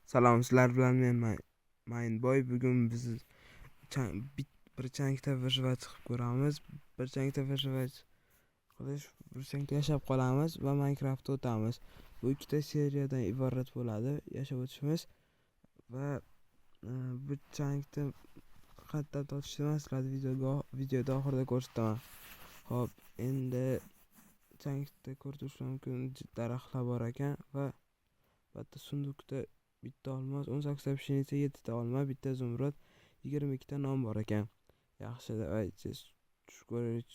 Salom, sizlar bilan men Mindboy. Bugun biz bir changda virtual chiqib ko'ramiz. Bir changda virtual qilish, bir changda yashab qolamiz va Minecraftda o'tamiz. Bu ikkita seriyadan iborat bo'ladi yashab o'tishimiz va bu changda qattiq tortishni sizlarga videoda oxirida ko'rsataman. Xo'p, endi changda ko'rishingiz mumkin daraxtlar bor ekan va bitta sunduqda bitta olmos, 18 ta pshenica, 7 ta olma, bitta zumrad, 22 ta non bor ekan. Yaxshi deb aytsangiz,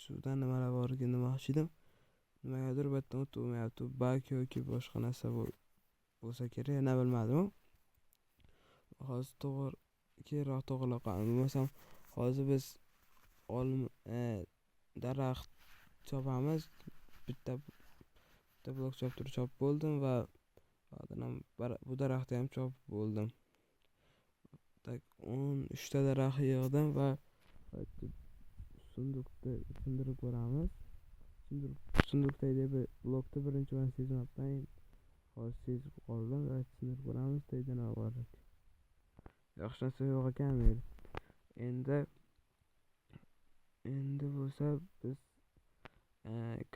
suvdan nimalar borligini demoqchi edim. Nimagadir bitta o'tmayapti. Bak yoki boshqa narsa bo'lsa kerak, yana bilmadim. Hozir keyinroq to'g'rilab qolaman. Bo'lmasam hozir biz daraxt chopamiz. Bitta blok chopib bo'ldim va bu daraxtni ham chopib bo'ldim. 13 ta daraxt yig'dim va sunduqda sindirib ko'ramiz. Sunduqdagi blokda birinchi man sezmabman. Hozir sezib qoldim va sindirib ko'ramiz. Deydi nima bor. Yaxshi narsa yo'q ekan. Endi bo'lsa biz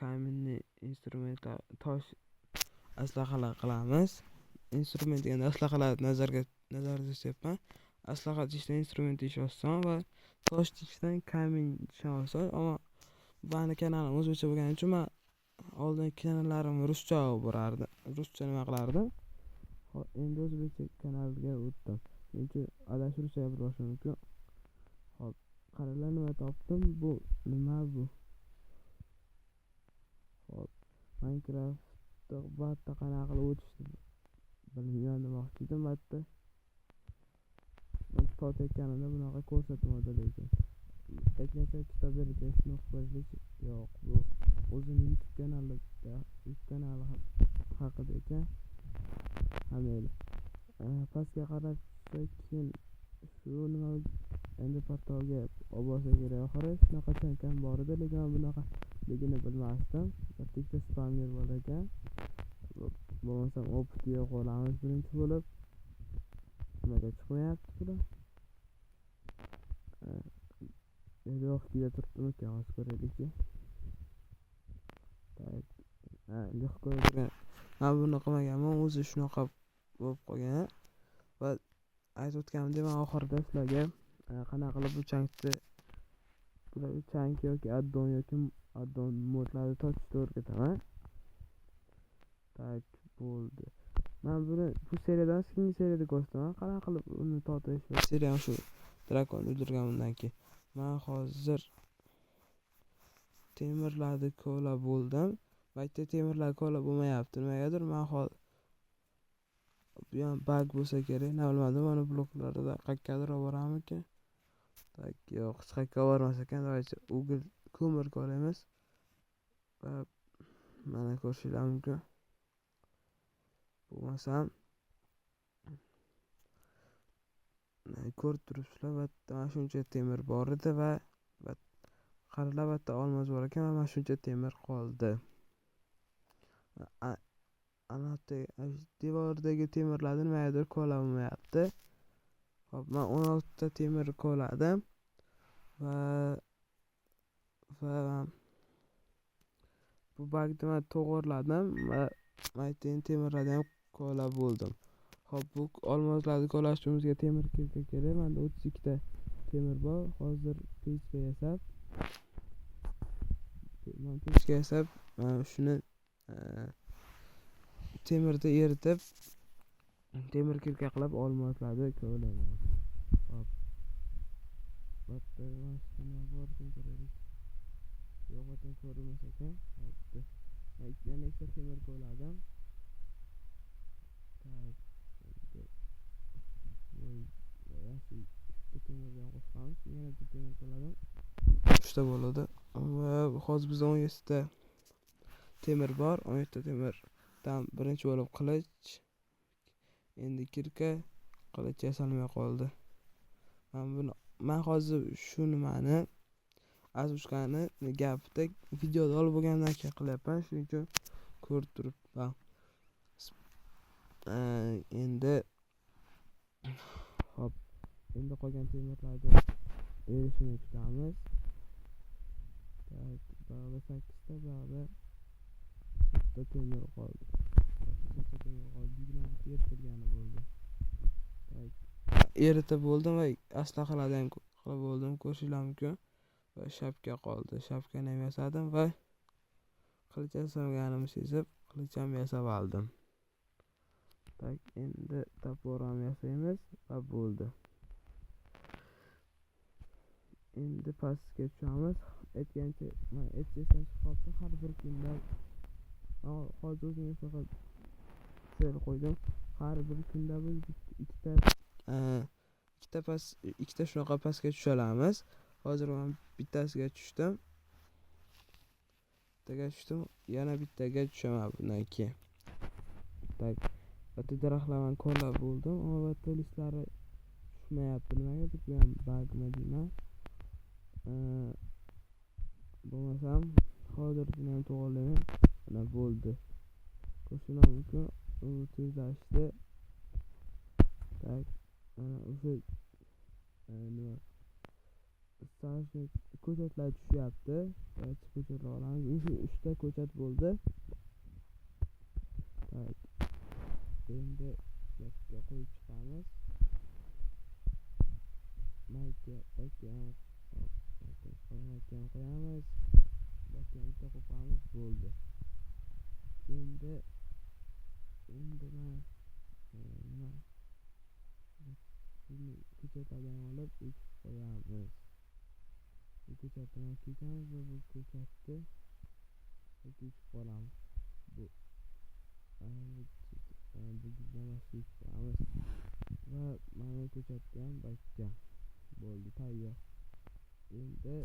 kaminni instrumentlar, tosh aslaqalar qilamiz. Instrument degan aslaqalar nazarda tutyapman. Aslaqa tishdan instrument ish oson va tosh tishdan kamin ish oson. Ammo bani kanalim o'zbekcha bo'lgani uchun men oldin kanallarimni ruscha borardim. Ruscha nima qilardim? Endi o'zbekcha kanalga o'tdim. Chunki adashib ruscha gapirishim mumkin. Hop, qaralar nima topdim? Bu nima bu? Hop, Minecraftda batta qanaqa qilib o'tishni bilmayman demoqchi edim. Batta men totayotganimda bunaqa ko'rsatmadi lekin. Hech narsa kitob bergan shuni o'qib yo'q. Bu o'zini YouTube kanali haqida ekan. Hammaylar. Pastga qarab keyin shu nima endi portalga olib borsa kerak. Oxiri shunaqa chankam bor edi, lekin men bunaqaligini bilmasdim. Bitta spawner bor ekan. Bo'lmasam optiga qo'yamiz birinchi bo'lib. Nimaga chiqmayapti bular? Endi optiga turibdimi ekan, hozir ko'raylik-chi. Endi ko'rgan. Men buni qilmaganman, o'zi shunaqa bo'lib qolgan. Va aytib o'tganimdek, men oxirida sizlarga qanaqa qilib bu chang yoki addon modlarni topishni o'rgataman. Tak bo'ldi. Men buni bu seriyadan ikkinchi seriyada ko'rsataman. Qanaqa qilib uni totish va seriyani shu drakon o'ldirganimdan keyin. Men hozir temirlarni ko'lab bo'ldim. Bitta temirlar ko'lab bo'lmayapti. Nimagadir men hozir bu ham bug bo'lsa kerak. Nima bilmadim, mana bloklarda qayergadir olib boramikin. Tak, yo'q, hech qayerga olib bormas ekan. Davaychi o'g'il ko'mir ko'ramiz. Va mana ko'rishingiz mumkin. Bo'lmasam ko'rib turibsizlar, mana shuncha temir bor edi va qaralar bitta olmos bor ekan, mana shuncha temir qoldi. Ana devordagi temirlarni nimagadir ko'lab olmayapti. Hop, men 16 ta temir ko'ladim va bu bugni men to'g'irladim va aytgan temirlarni ham ko'lab bo'ldim. Hop, bu olmoslarni ko'lash uchun bizga temir kerak. Menda 32 ta temir bor. Hozir pechka yasab, shuni temirda eritib, temir kirka qilib olmoslarni ko'layman. Hop. Bitta mashina bor, ko'raylik. Yo'q, bitta ko'rinmas ekan. Hopda. Yana ikkita temir ko'ladim. Temirdan qo'shamiz. Yana bitta temir ko'ladim. 3 ta bo'ladi. Va hozir bizda 17 ta temir bor. 17 ta temirdan birinchi bo'lib qilich. Endi kirka, qilich yasalmay qoldi. Men hozir shu nimani azushkani gapida videoda olib bo'lgandan keyin qilyapman. Shuning uchun ko'rib turibman. Endi endi qolgan temirlarni erishini kutamiz. Tak, bog'da 8 ta, bog'da 7 ta temir qoldi. 7 ta temir qoldi. Bug'lanib eritilgani bo'ldi. Tak, eritib bo'ldim va aslahalarni ham qilib bo'ldim. Ko'rishingiz mumkin. Va shapka qoldi. Shapkani ham yasadim va qilich yasaganimni sezib, qilich ham yasab oldim. Tak, endi topor ham yasaymiz va bo'ldi. Endi pastga tushamiz. Aytgancha, men aytishim chiqyapti. Har bir kunda hozir o'zimga faqat sel qo'ydim. Har bir kunda biz ikkita shunaqa pastga tusha olamiz. Hozir men bittasiga tushdim. Yana bittaga tushaman bundan keyin. Tak, bitta daraxtlarni ko'rlab bo'ldim. Albatta listlari tushmayapti. Nimaga deb men bag'mi deyman. Bo'lmasam hozir buni ham to'g'rilayman. Mana bo'ldi. Ko'rishingiz mumkin, u tezlashdi. Tak, mana o'sha nima ko'chatlar tushyapti. Barcha ko'chatlar olamiz. O'sha 3 ta ko'chat bo'ldi. Tak, endi gapga qo'yib chiqamiz. Mayka qo'yamiz. Bitta qo'yamiz, bo'ldi. Endi men nima ko'chatlardan olib ekib qo'yamiz. Bu ko'chatni ekamiz va bu ko'chatni ekib qolamiz. Bu gizlamasi ekamiz va mana ko'chatni ham bakka bo'ldi, tayyor. Endi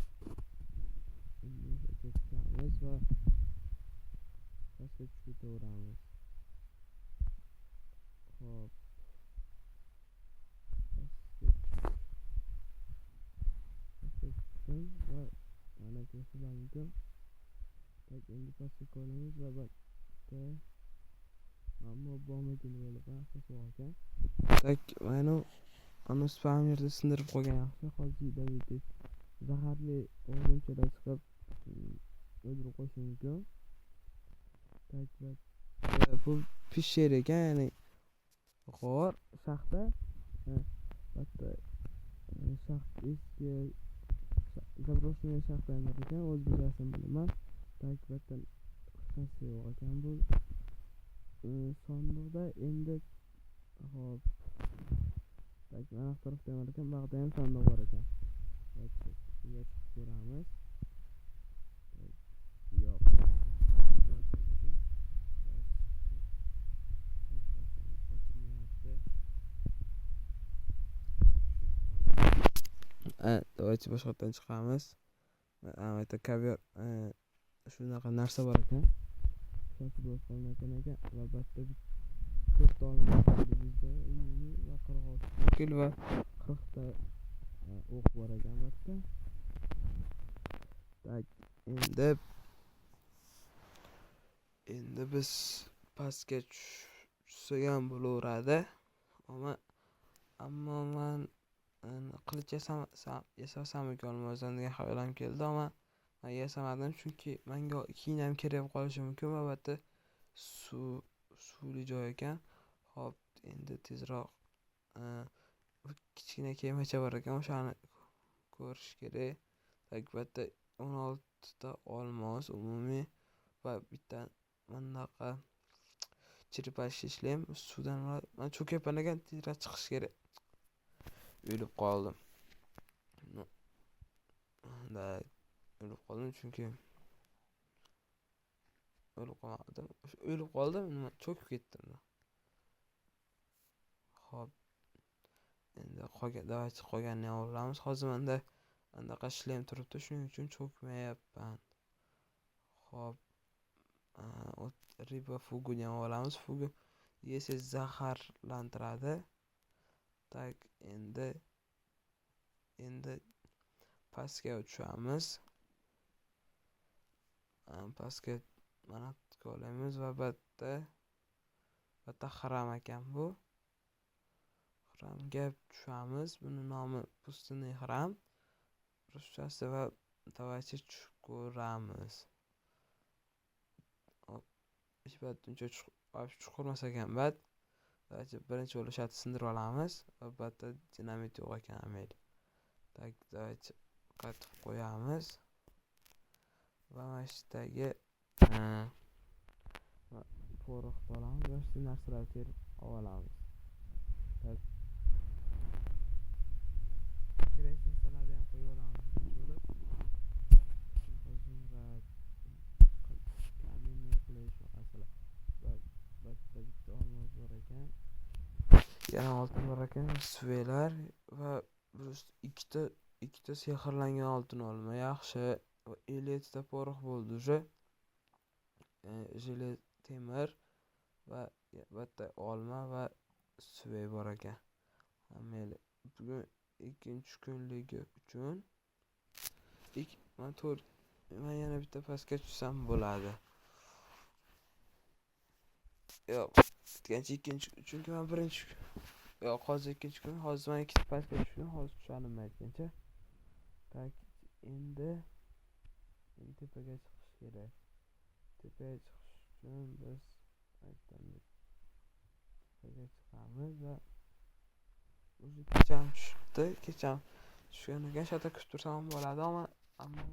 tushamiz va pastga tushib ketaveramiz. Xo'p, pastga tushdim va mana ko'rsatib mumkin. Tak, endi pastga qo'yamiz va bakka ammo bo'lmagan yo'ldan asosiy ekan. Tak, mana uni spammerda sindirib qo'ygan yaxshi. Hozirda zaharli o'g'limchalar chiqib o'ldirib qo'yishi mumkin. Tak, bu pisher ekan, ya'ni g'or, shaxta. Bitta shaxt eski zabroshniy shaxta ham bor ekan, o'zbekchasini bilaman. Tak, bitta qisasi yo'q ekan bu sondiqda. Endi hop, tak, mana bu tarafda ham ekan, bu yerda ham sondiq bor ekan. Tak, bunga chiqib ko'ramiz. Yo'q. Davaychi boshqatdan chiqamiz. Ayta kaviar shunaqa narsa bor ekan. Sotib olgan ekan. Albatta 4 ta olib bizda umumiy va 46 kil va 40 ta o'q bor ekan albatta. Tak, endi biz pastga tushsak bo'laveradi. Ammo men qilich yasasam ekan degan xayolim keldi, ammo men yasamadim chunki menga keyin ham kerak bo'lib qolishi mumkin. Albatta suvli joy ekan. Hop, endi tezroq kichkina kemacha bor ekan, o'shani ko'rish kerak. Albatta 16 ta olmos umumiy va bitta bunaqa chirpash ishlayman. Suvdan men cho'kayapman ekan, tezroq chiqish kerak. O'lib qoldim. Chunki o'lib qoldim, cho'kib ketdim. Hop, endi qolganini ham olamiz. Hozir menda anaqa ishlayam turibdi, shuning uchun cho'kmayapman. Hop, ribofugini ham olamiz. Fugu yesa zaharlantiradi. Tak, endi pastga tushamiz. Pastga mana olamiz va bitta xaram ekan bu. hramga tushamiz. Buni nomi Pustyniy hram ruschasi va давайте tushib ko'ramiz. Hop, uncha chuqur emas ekan bat. Давайте birinchi bo'lib shart sindirib olamiz va batda dinamit yo'q ekan amel. Tak, давайте qatib qo'yamiz va mashdagi poroxni olamiz va shu narsalarni terib olamiz. Tak, kerak narsalarni ham qo'yib olamiz birinchi bo'lib. Zumrad, kaminniy qilish va masalan bitta olmos bor ekan. Yana oltin bor ekan, suvelar va ikkita sehrlangan oltin olma yaxshi. 50 ta porox bo'ldi уже. Jilet temir va bitta olma va suve bor ekan. Mayli, bugun ikkinchi kunligi uchun man yana bitta pastga tushsam bo'ladi. Yo'q, chunki man birinchi hozir ikkinchi kun, hozir man ikkita pastga tushdim, hozir tushanim aytgancha. Tak, endi tepaga chiqish kerak. Tepaga chiqish uchun biz tepaga chiqamiz va o'zi kecham tushibdi. Kecham tushganiga shu yerda kutib tursam bo'ladi, ammo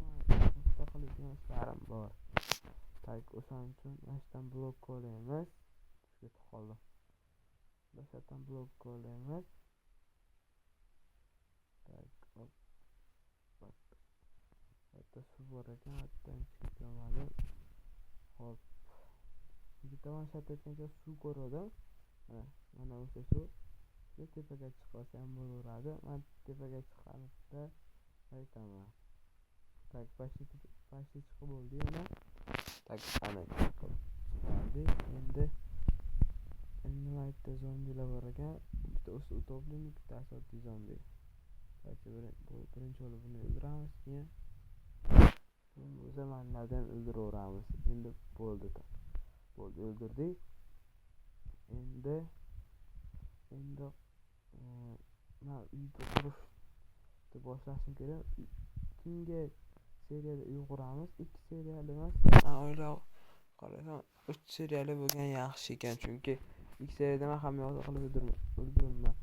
qiladigan ishlarim bor. Tak, o'shaning uchun mana shundan blok qo'yamiz. Ketib qoldi. Başdan blok qo'yamiz. Tak, hop. Bitta suv bor ekan, hattoki chiqamadi. Hop. Bitta mana shu yerda suv ko'rdim. Mana o'sha suv. Shu tepaga chiqsam bo'laveradi. Men tepaga chiqqanimda aytaman. Tak, pastga chiqib bo'ldi yana. Tak, ana chiqdi. Endi nima bitta zombilar bor ekan. Bitta utopленник, bittasi oddiy zombi. Birinchi bo'lib buni o'ldiramiz, keyin zamonlardan o'ldiraveramiz. Endi bo'ldi. Bo'ldi, o'ldirdik. Endi men uyda qurishni boshlashim kerak. Tungi seriyada uy quramiz. 2 seriyali emas. Qarasam 3 seriyali bo'lgan yaxshi ekan, chunki 2 seriyada men hamma yoqda qilib o'ldiraman.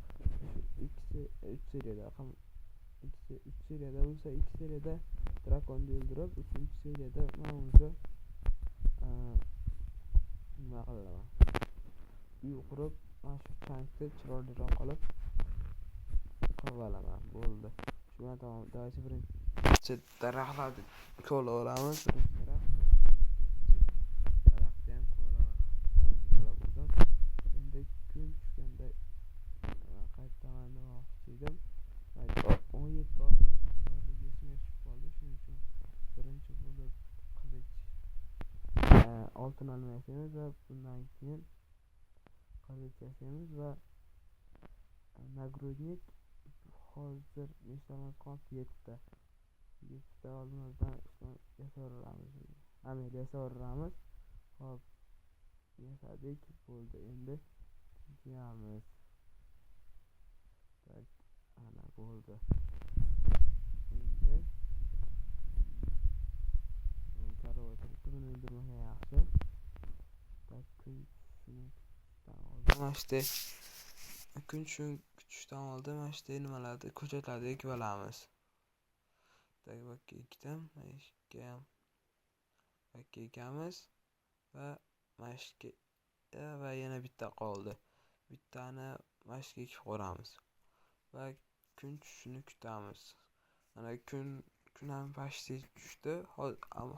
3 seriyada bo'lsa 2 seriyada drakonni o'ldirib, 3-chi seriyada men o'zi nima qilaman? Uy qurib, mana shu tankni chiroyliroq qilib olaman. Bo'ldi. Shu bilan tamom. Davaychi birinchi daraxtlarni ko'laveramiz. Daraxtni ham ko'laveramiz. Endi kun tushganda qaytaman demoqchi edim. 17 olmosdan borligi esimga tushib qoldi. Shuning uchun birinchi bo'lib qilich oltin olma yasaymiz va bundan keyin qilich yasaymiz va nagrodnik hozir nechta olmos qoldi? 7 ta. 7 ta olmosdan yasaveramiz. Hop, yasadik, bo'ldi. Endi tikamiz. Tak, ana bo'ldi. Endi buni o'ldirmagan yaxshi. Tak, kun kutishdan oldin mana shu nimalarni ko'chatlarni ekib olamiz. Tak, bakka ekdim, mashga ham bakka ekamiz va mashga va yana bitta qoldi. Bittani mashga ekib qo'yamiz va kun tushishini kutamiz. Mana kun ham pastga tushdi.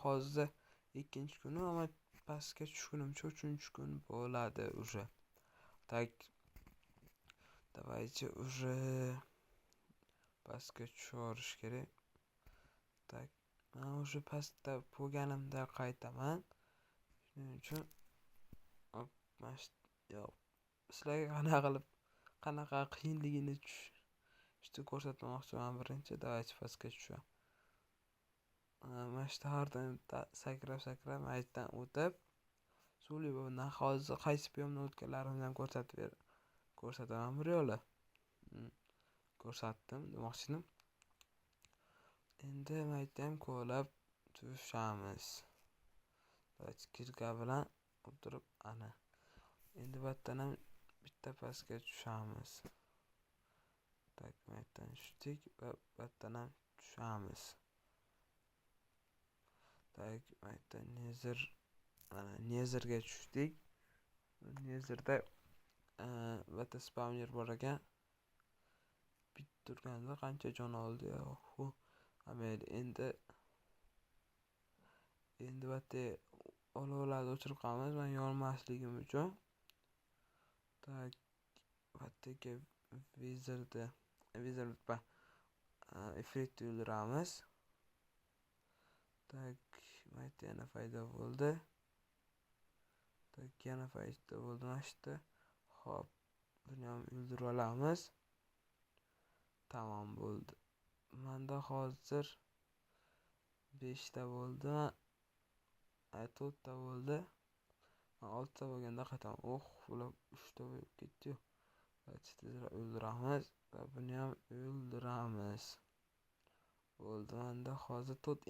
Hozir ikkinchi kuni, ammo pastga tushgunimcha 3-chi kun bo'ladi уже. Так, давайте уже pastga tushirish kerak. Так, men уже pastda bo'lganimda qaytaman. Shuning uchun sizlarga qanaqa qiyinligini tushishni ko'rsatmoqchiman. Birinchi давайте pastga tusham. Mana shu har doim sakrab maytdan o'tib suvli bo'lgan hozir qaysi piyomni o'tganlarimni ham ko'rsataman bir yo'la. ko'rsatdim demoqchidim. Endi maytdan ko'lab tushamiz. Kirka bilan o'tirib ana. Endi battan ham bitta pastga tushamiz. Maytdan tushdik va battan ham tushamiz. Maytdan nezerga tushdik. Nezerda bitta spawner bor ekan. Bit turganda qancha jon oldi ya. Endi bitta olovlarni o'chirib qolamiz. Men yonmasligim uchun. Bittaga wizard ifritni o'ldiramiz. Mayt yana paydo bo'ldi. Yana paydo bo'ldi mashta. Hop, buni ham o'ldirib olamiz. Tamom bo'ldi. Menda hozir 5 ta bo'ldi. 4 ta bo'ldi. 6 ta bo'lganda qaytaman. Bular 3 ta bo'lib ketdi-yu. Tezroq o'ldiramiz va buni ham o'ldiramiz. Bo'ldi. Menda hozir 4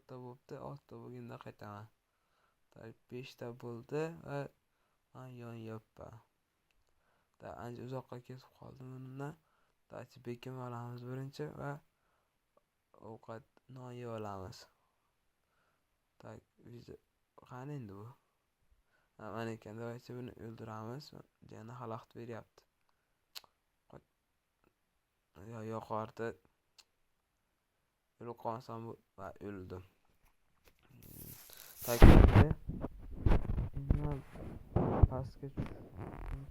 ta bo'libdi. 6 ta bo'lganda qaytaman. 5 ta bo'ldi va men yonyapman. Ancha uzoqqa ketib qoldim bundan. Bekim olamiz birinchi va ovqat non yeb olamiz. Qani endi bu? Mana ekan, davaychi buni o'ldiramiz. Yana xalaqit beryapti. Yo'qordi. O'lib qolsam va o'ldim.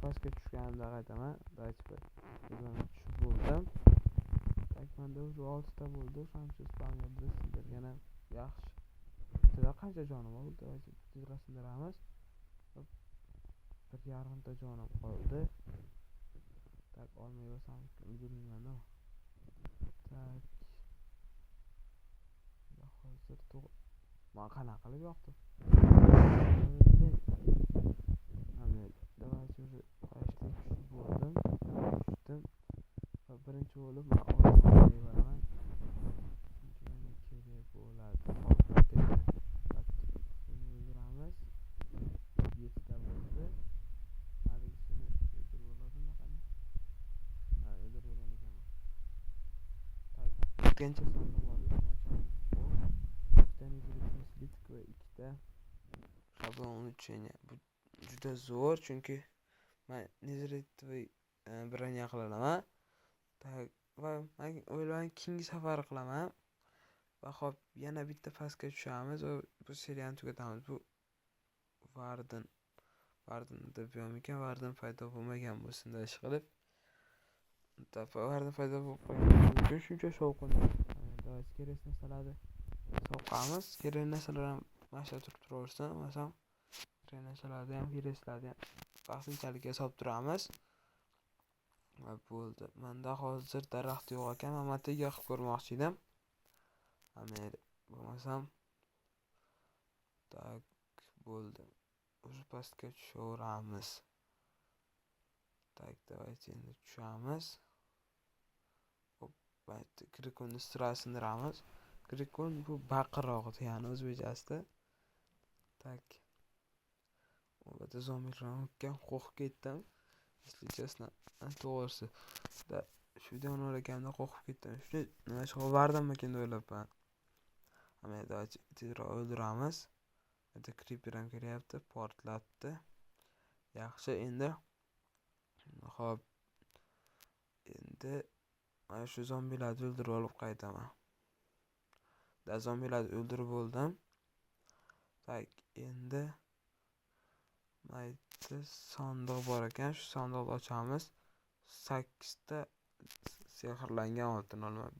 Pastga tushganimda qaytaman. Tushib bo'ldim. Menda уже 6 ta bo'ldi. O'shancha spawnerda sindirgan yaxshi. Bitta qancha jonim bo'ldi? Tezroq sindiramiz. 1.5 ta jonim qoldi. Olmay olsam ulgurmayman-da. Hozir men qanaqa qilib yoqdim? Davaychi tushib bo'ldim. Tushdim. Va birinchi bo'lib men olmayman. Kerak bo'ladi. Buni o'ldiramiz. 7 ta bo'ldi. Haligisini o'ldirib oladimi qani? O'ldirib olgan ekanman. Ikkinchi sonda bor. Ikkita slitik va ikkita shablon ulучшение. Bu juda zo'r, chunki men nezerito'y bроня qilaman. Va men o'ylayman keyingi safar qilaman. Va hop, yana bitta pastga tushamiz va bu seriyani tugatamiz. Bu Varden deb yo'mikan, Varden paydo bo'lmagan bo'lsin ish qilib. Varden paydo bo'lib qolgan shuncha shovqin. Kerak narsalarni soqamiz. Kerak narsalar ham mashina turib turaversin. Masalan, kerak narsalarni ham, keraklarni ham vaqtinchalik solib turamiz. Va bo'ldi. Menda hozir daraxt yo'q ekan. Men matiga qilib ko'rmoqchi edim. Bo'lmasam bo'ldi. O'sha pastga tushaveramiz. Davaychi endi tushamiz. Krikonni sindiramiz. Krikon bu baqiroq degani o'zbekchasida. O'bada zombilardan qo'rqib ketdim. Если честно, to'g'risi. Shu videoni o'raganimda qo'rqib ketdim. Nima ish vardanmikan deb o'ylabman. Davaychi tezroq o'ldiramiz. Bitta creeper ham kelyapti, portlatdi. Yaxshi, endi hop. Endi mana shu zombilarni o'ldirib olib qaytaman. Zombilarni o'ldirib bo'ldim. Endi mayda sandiq bor ekan, shu sandiqni ochamiz. 8 ta sehrlangan oltin olaman.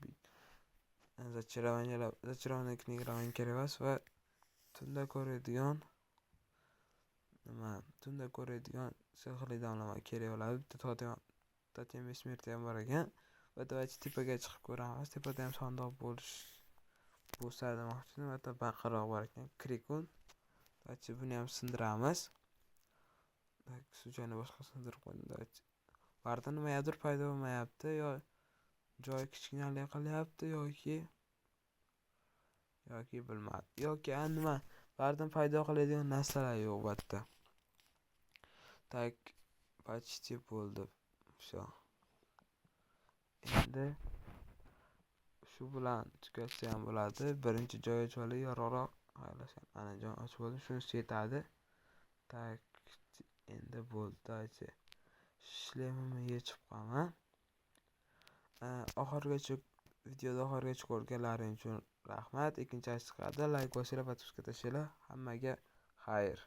Zachirovanniy knigalar kerak emas va tunda ko'radigan sehrli damlama kerak bo'ladi. Bitta totem smrti ham bor ekan. Va davaychi tepaga chiqib ko'ramiz. Tepada ham sandiq bo'lsa demoqchidim. Va baqiroq bor ekan, krikon. Buni ham sindiramiz. Shu joyni boshqa sindirib qo'ydim. barda nimadir paydo bo'lmayapti, yo joy kichkinalik qilyapti yoki bilmadim. Yoki nima bardan paydo qiladigan narsalar yo'q bu yerda. Tak почти bo'ldi. Всё. Endi shu bilan tugatsa ham bo'ladi. Birinchi joy ochib olib yorug'roq xayrlashgan. Ana joy ochib oldim, shunisi yetadi. Tak endi bo'ldi daychi. Shlemimni yechib qo'yaman. Oxirigacha videoda oxirigacha ko'rganlaring uchun rahmat. Ikkinchi chiqadi. Like bosinglar, podpiska tashinglar. Hammaga xayr.